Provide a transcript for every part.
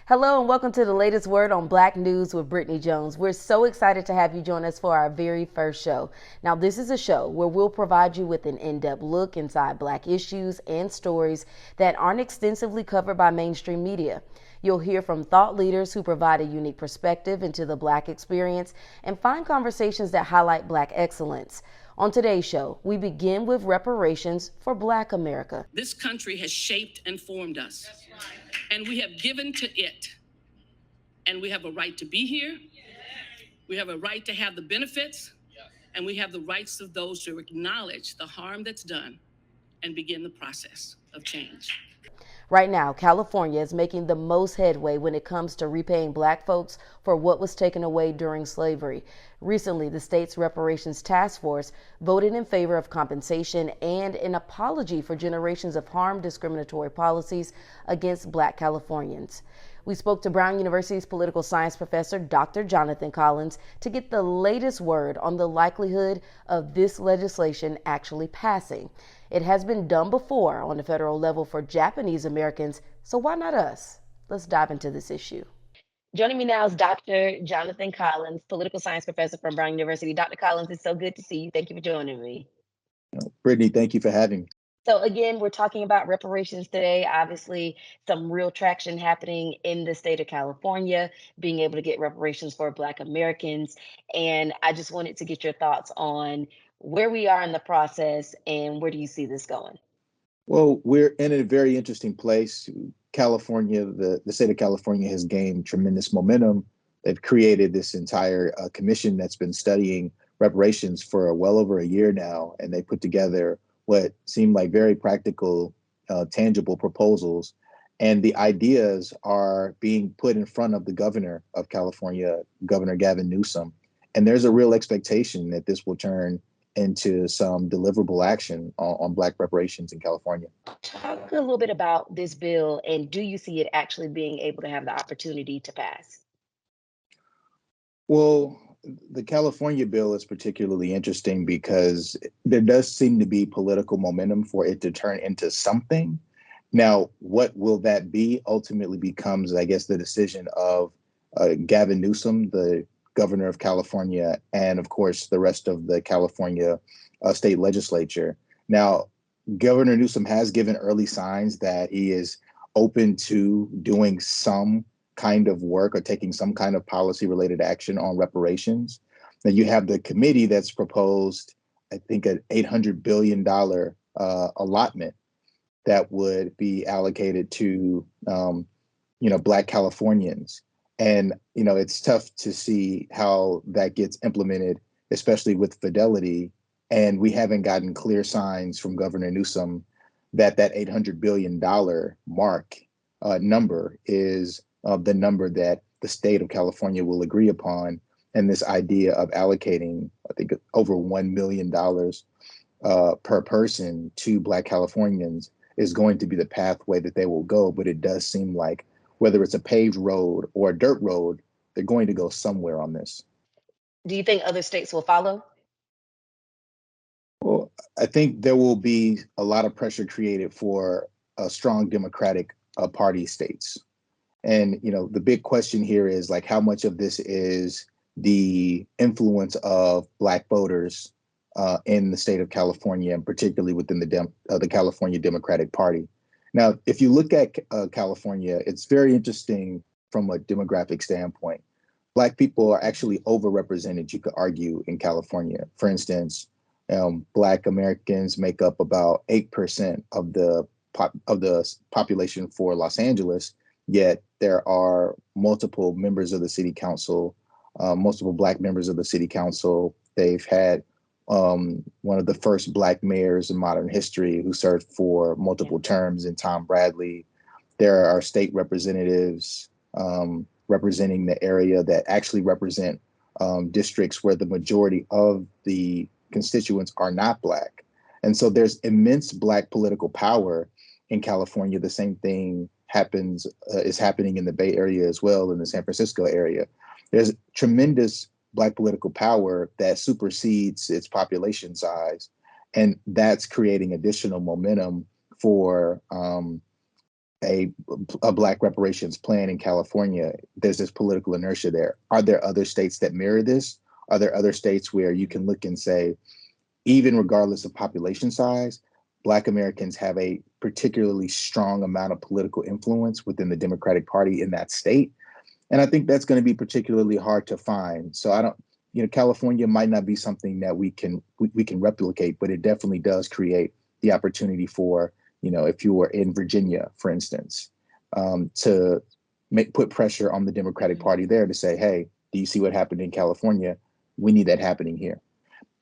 Hello and welcome to the latest word on Black News with Brittany Jones. We're so excited to have you join us for our very first show. Now, this is a show where we'll provide you with an in-depth look inside Black issues and stories that aren't extensively covered by mainstream media. You'll hear from thought leaders who provide a unique perspective into the Black experience and find conversations that highlight Black excellence. On today's show, we begin with reparations for Black America. This country has shaped and formed us, and we have given to it. And we have a right to be here. We have a right to have the benefits, and we have the rights of those to acknowledge the harm that's done and begin the process of change. Right now, California is making the most headway when it comes to repaying Black folks for what was taken away during slavery. Recently, the state's Reparations Task Force voted in favor of compensation and an apology for generations of harm discriminatory policies against Black Californians. We spoke to Brown University's political science professor, Dr. Jonathan Collins, to get the latest word on the likelihood of this legislation actually passing. It has been done before on the federal level for Japanese Americans, so why not us? Let's dive into this issue. Joining me now is Dr. Jonathan Collins, political science professor from Brown University. Dr. Collins, it's so good to see you. Thank you for joining me. Brittany, thank you for having me. So again, we're talking about reparations today. Obviously, some real traction happening in the state of California, being able to get reparations for Black Americans. And I just wanted to get your thoughts on where we are in the process and where do you see this going? Well, we're in a very interesting place. California, the state of California has gained tremendous momentum. They've created this entire commission that's been studying reparations for well over a year now, and they put together what seemed like very practical, tangible proposals. And the ideas are being put in front of the governor of California, Governor Gavin Newsom. And there's a real expectation that this will turn into some deliverable action on Black reparations in California. Talk a little bit about this bill and do you see it actually being able to have the opportunity to pass? Well, the California bill is particularly interesting because there does seem to be political momentum for it to turn into something. Now, what will that be ultimately becomes, I guess, the decision of Gavin Newsom, the governor of California, and of course, the rest of the California state legislature. Now, Governor Newsom has given early signs that he is open to doing some kind of work or taking some kind of policy related action on reparations. Now you have the committee that's proposed, I think, an $800 billion allotment that would be allocated to, Black Californians. And, it's tough to see how that gets implemented, especially with fidelity. And we haven't gotten clear signs from Governor Newsom that $800 billion mark number is the number that the state of California will agree upon. And this idea of allocating, I think, over $1 million per person to Black Californians is going to be the pathway that they will go. But it does seem like whether it's a paved road or a dirt road, they're going to go somewhere on this. Do you think other states will follow? Well, I think there will be a lot of pressure created for strong Democratic Party states. And, the big question here is like how much of this is the influence of Black voters in the state of California, and particularly within the California Democratic Party. Now, if you look at California, it's very interesting from a demographic standpoint. Black people are actually overrepresented, you could argue, in California. For instance, Black Americans make up about 8% of the population for Los Angeles, yet there are multiple members of the city council, multiple Black members of the city council. They've had one of the first Black mayors in modern history who served for multiple terms in Tom Bradley. There are state representatives representing the area that actually represent districts where the majority of the constituents are not Black. And so there's immense Black political power in California. The same thing is happening in the Bay Area as well, in the San Francisco area. There's tremendous Black political power that supersedes its population size. And that's creating additional momentum for a a Black reparations plan in California, there's this political inertia there. Are there other states that mirror this? Are there other states where you can look and say, even regardless of population size, Black Americans have a particularly strong amount of political influence within the Democratic Party in that state? And I think that's going to be particularly hard to find. So I don't, California might not be something that we can replicate, but it definitely does create the opportunity for, if you were in Virginia, for instance, to put pressure on the Democratic Party there to say, hey, do you see what happened in California? We need that happening here.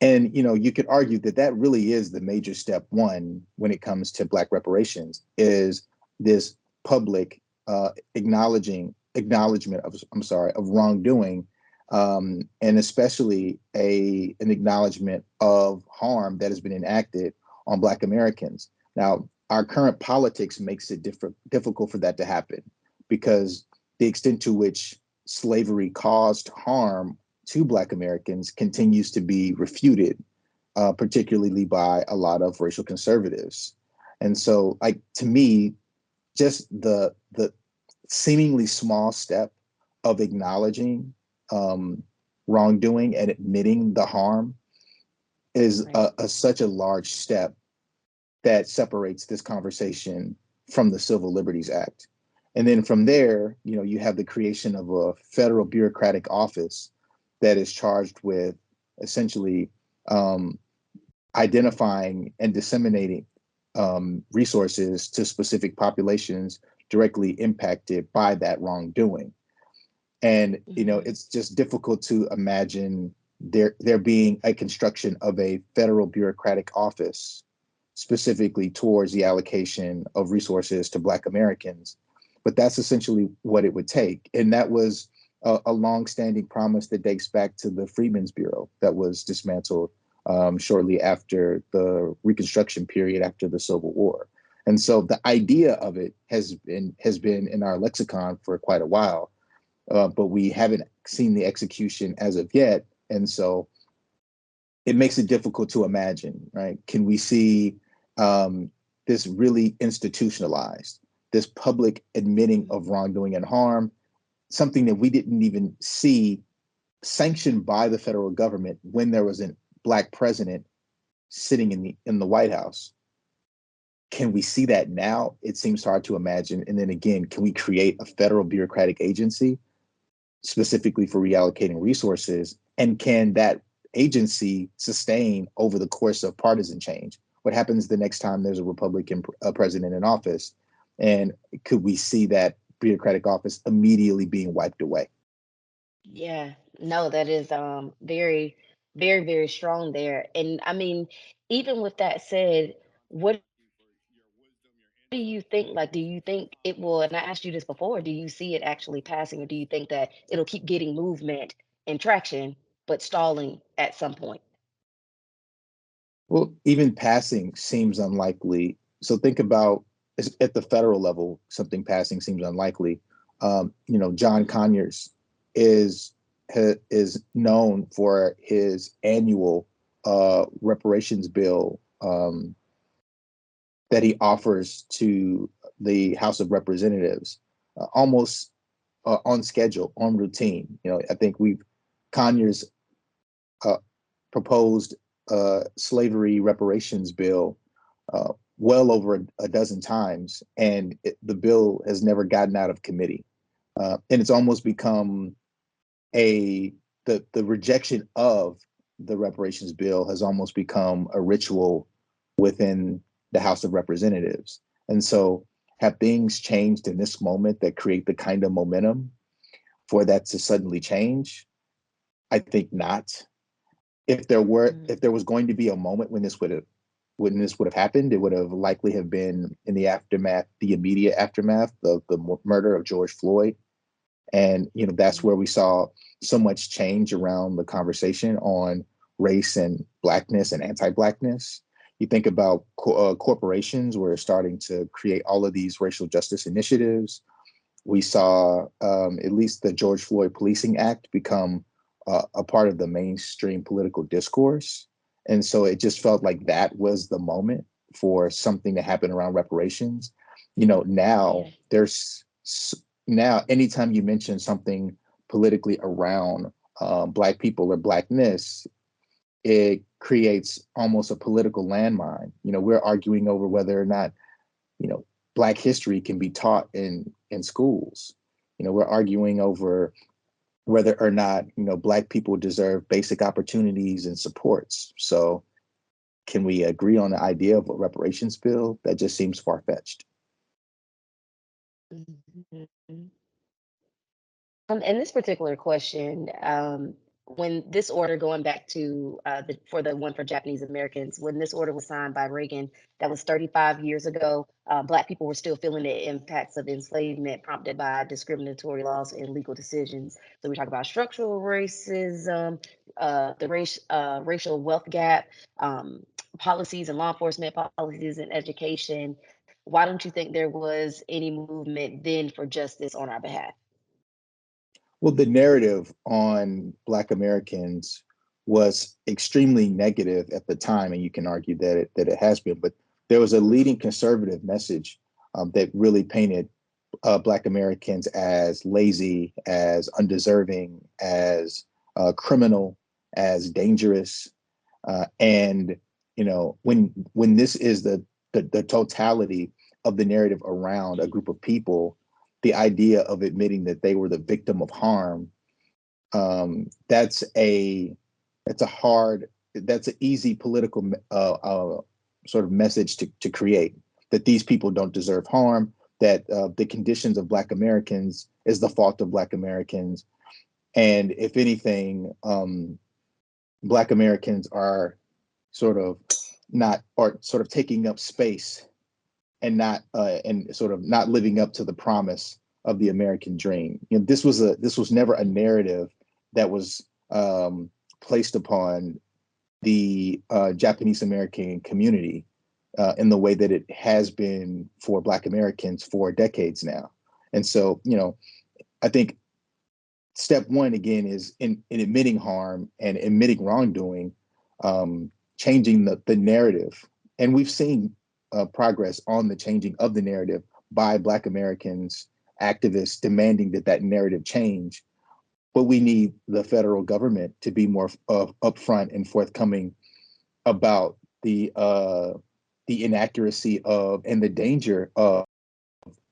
And you could argue that that really is the major step one when it comes to Black reparations, is this public acknowledgement of wrongdoing, and especially an acknowledgement of harm that has been enacted on Black Americans. Now, our current politics makes it difficult for that to happen, because the extent to which slavery caused harm to Black Americans continues to be refuted, particularly by a lot of racial conservatives. And so, like, to me, just the seemingly small step of acknowledging wrongdoing and admitting the harm is such a large step that separates this conversation from the Civil Liberties Act. And then from there, you have the creation of a federal bureaucratic office that is charged with essentially identifying and disseminating resources to specific populations directly impacted by that wrongdoing. And it's just difficult to imagine there being a construction of a federal bureaucratic office specifically towards the allocation of resources to Black Americans. But that's essentially what it would take. And that was a longstanding promise that dates back to the Freedmen's Bureau that was dismantled shortly after the Reconstruction period after the Civil War. And so the idea of it has been in our lexicon for quite a while, but we haven't seen the execution as of yet. And so it makes it difficult to imagine, right? Can we see this really institutionalized, this public admitting of wrongdoing and harm, something that we didn't even see sanctioned by the federal government when there was a Black president sitting in the White House? Can we see that now? It seems hard to imagine. And then again, can we create a federal bureaucratic agency specifically for reallocating resources? And can that agency sustain over the course of partisan change? What happens the next time there's a Republican president in office? And could we see that bureaucratic office immediately being wiped away? Yeah, no, that is very, very, very strong there. And I mean, even with that said, what do you think? Like, do you think it will? And I asked you this before, do you see it actually passing, or do you think that it'll keep getting movement and traction, but stalling at some point? Well, even passing seems unlikely. So think about, at the federal level, something passing seems unlikely. John Conyers is is known for his annual reparations bill that he offers to the House of Representatives, almost on schedule, on routine. I think Conyers uh, proposed slavery reparations bill well over a dozen times, and the bill has never gotten out of committee. And it's almost become the rejection of the reparations bill has almost become a ritual within the House of Representatives. And so, have things changed in this moment that create the kind of momentum for that to suddenly change? I think not. If there was going to be a moment when this would have happened, it would have likely have been in the immediate aftermath of the murder of George Floyd. And that's where we saw so much change around the conversation on race and Blackness and anti-Blackness. You think about corporations were starting to create all of these racial justice initiatives. We saw at least the George Floyd Policing Act become a part of the mainstream political discourse. And so it just felt like that was the moment for something to happen around reparations. Now now anytime you mention something politically around Black people or Blackness, it creates almost a political landmine. We're arguing over whether or not, Black history can be taught in schools. We're arguing over whether or not, Black people deserve basic opportunities and supports. So can we agree on the idea of a reparations bill? That just seems far-fetched. Mhm. In this particular question, when this order, going back to for the one for Japanese Americans, when this order was signed by Reagan, that was 35 years ago. Black people were still feeling the impacts of enslavement prompted by discriminatory laws and legal decisions. So we talk about structural racism, racial wealth gap, policies and law enforcement policies and education. Why don't you think there was any movement then for justice on our behalf? Well, the narrative on Black Americans was extremely negative at the time, and you can argue that it has been. But there was a leading conservative message that really painted Black Americans as lazy, as undeserving, as criminal, as dangerous. And when this is the totality of the narrative around a group of people, the idea of admitting that they were the victim of harm, that's an easy political sort of message to create, that these people don't deserve harm, that the conditions of Black Americans is the fault of Black Americans. And if anything, Black Americans are sort of taking up space and sort of not living up to the promise of the American dream. This was never a narrative that was placed upon the Japanese American community in the way that it has been for Black Americans for decades now. And so, I think step one again is in admitting harm and admitting wrongdoing, changing the narrative. And we've seen progress on the changing of the narrative by Black Americans, activists demanding that narrative change. But we need the federal government to be more upfront and forthcoming about the inaccuracy of and the danger of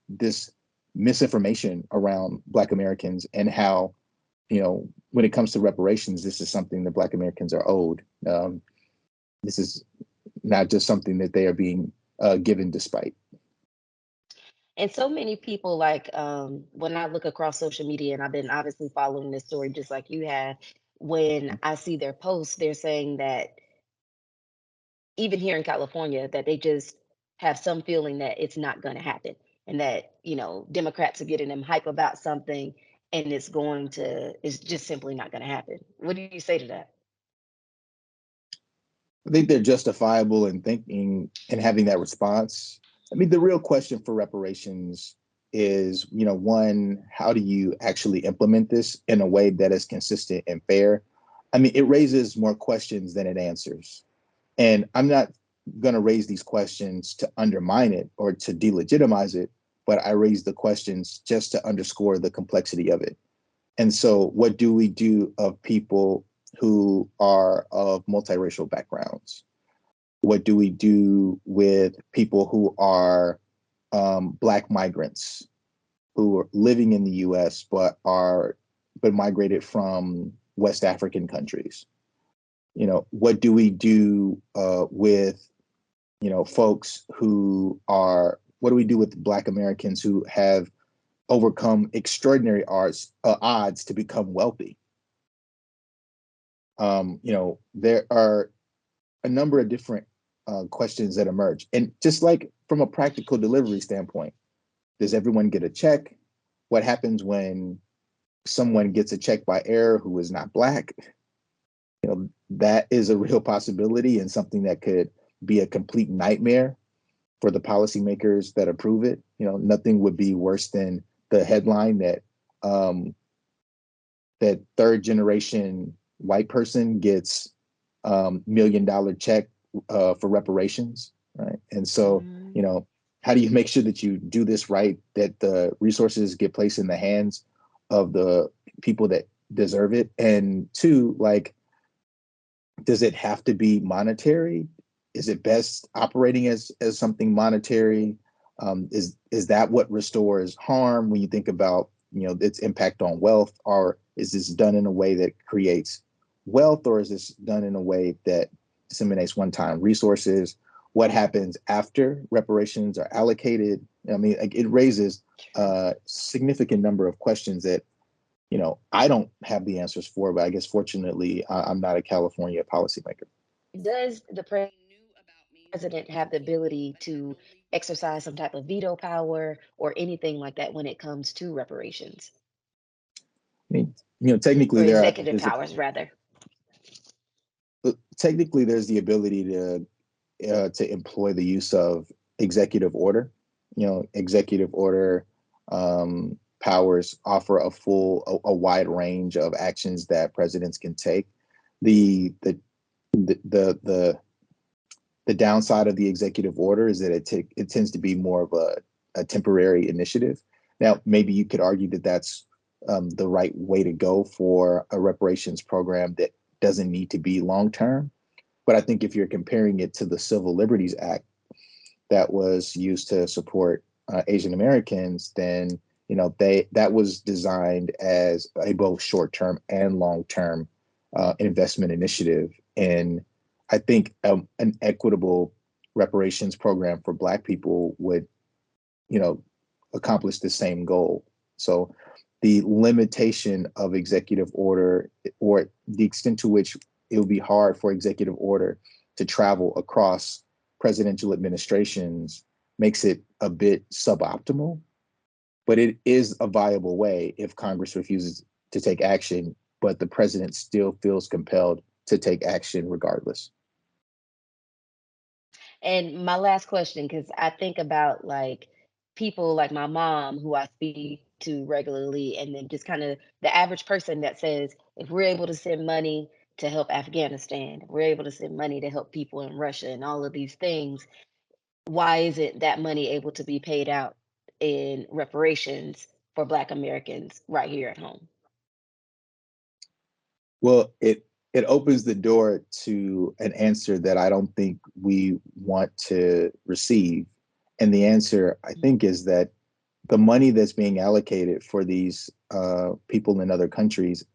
this misinformation around Black Americans, and how, when it comes to reparations, this is something that Black Americans are owed. This is not just something that they are being given despite. And so many people, like, when I look across social media, and I've been obviously following this story just like you have, when I see their posts, they're saying that even here in California, that they just have some feeling that it's not going to happen, and that, Democrats are getting them hype about something, and it's just simply not going to happen. What do you say to that? I think they're justifiable in thinking and having that response. I mean, the real question for reparations is, one, how do you actually implement this in a way that is consistent and fair? I mean, it raises more questions than it answers. And I'm not going to raise these questions to undermine it or to delegitimize it, but I raise the questions just to underscore the complexity of it. And so, what do we do of people who are of multiracial backgrounds? What do we do with people who are Black migrants who are living in the U.S. but migrated from West African countries? What do we do with folks who are? What do we do with Black Americans who have overcome extraordinary odds to become wealthy? There are a number of different questions that emerge. And just like from a practical delivery standpoint, does everyone get a check? What happens when someone gets a check by error who is not Black? That is a real possibility and something that could be a complete nightmare for the policymakers that approve it. Nothing would be worse than the headline that that third generation white person gets $1 million check for reparations, right? And so, Mm. how do you make sure that you do this right, that the resources get placed in the hands of the people that deserve it? And two, like, does it have to be monetary? Is it best operating as something monetary? Is that what restores harm when you think about, you know, its impact on wealth? Or is this done in a way that creates wealth, or is this done in a way that disseminates one-time resources? What happens after reparations are allocated? I mean, like, it raises a significant number of questions that, you know, I don't have the answers for, but I guess fortunately, I'm not a California policymaker. Does the president have the ability to exercise some type of veto power or anything like that when it comes to reparations I mean, you know, or executive powers, rather? technically there's the ability to employ the use of executive order. You know, executive order powers offer a wide range of actions that presidents can take. The the the the the downside of the executive order is that it tends to be more of a temporary initiative. Now, maybe you could argue that that's the right way to go for a reparations program that doesn't need to be long term. But I think if you're comparing it to the Civil Liberties Act that was used to support Asian Americans, then, you know, that was designed as a both short term and long term investment initiative. And I think an equitable reparations program for Black people would, you know, accomplish the same goal. So the limitation of executive order, or the extent to which it would be hard for executive order to travel across presidential administrations, makes it a bit suboptimal. But it is a viable way if Congress refuses to take action, but the president still feels compelled to take action regardless. And my last question, because I think about like people like my mom who I speak to regularly, and then just kind of the average person that says, if we're able to send money to help Afghanistan, if we're able to send money to help people in Russia and all of these things, why isn't that money able to be paid out in reparations for Black Americans right here at home? Well, it opens the door to an answer that I don't think we want to receive. And the answer, I think, is that the money that's being allocated for these people in other countries,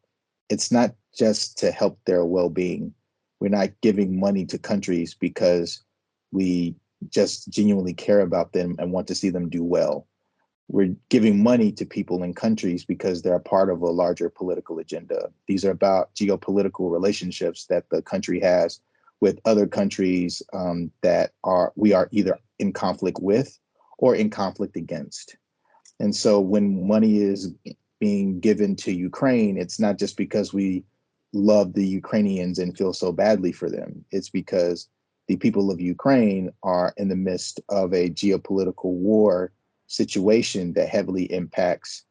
it's not just to help their well-being. We're not giving money to countries because we just genuinely care about them and want to see them do well. We're giving money to people in countries because they're a part of a larger political agenda. These are about geopolitical relationships that the country has with other countries that we are either in conflict with or in conflict against. And so when money is being given to Ukraine, it's not just because we love the Ukrainians and feel so badly for them. It's because the people of Ukraine are in the midst of a geopolitical war situation that heavily impacts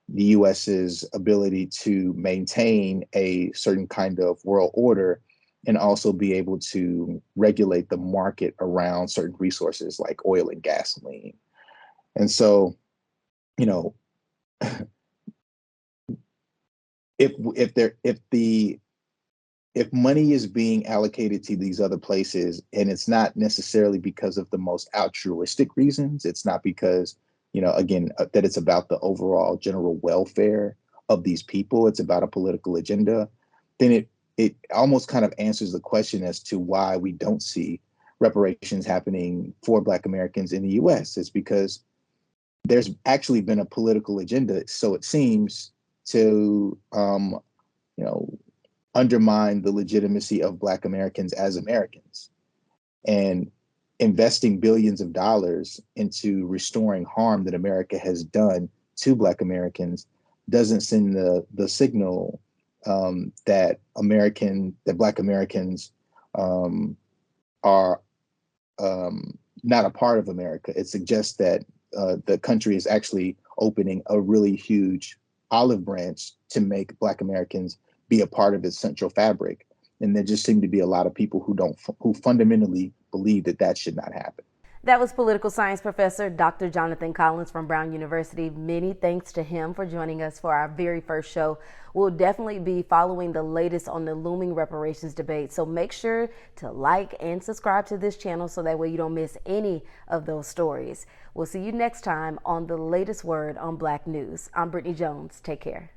the US's ability to maintain a certain kind of world order and also be able to regulate the market around certain resources like oil and gasoline. And so, you know, if money is being allocated to these other places, and it's not necessarily because of the most altruistic reasons, it's not because, you know, again, that it's about the overall general welfare of these people, it's about a political agenda, then it almost kind of answers the question as to why we don't see reparations happening for Black Americans in the US. It's because there's actually been a political agenda, so it seems, to you know, undermine the legitimacy of Black Americans as Americans. And investing billions of dollars into restoring harm that America has done to Black Americans doesn't send the signal that Black Americans are not a part of America. It suggests that the country is actually opening a really huge olive branch to make Black Americans be a part of its central fabric. And there just seem to be a lot of people who fundamentally believe that should not happen. That was political science professor Dr. Jonathan Collins from Brown University. Many thanks to him for joining us for our very first show. We'll definitely be following the latest on the looming reparations debate, so make sure to like and subscribe to this channel so that way you don't miss any of those stories. We'll see you next time on the latest word on Black News. I'm Brittany Jones. Take care.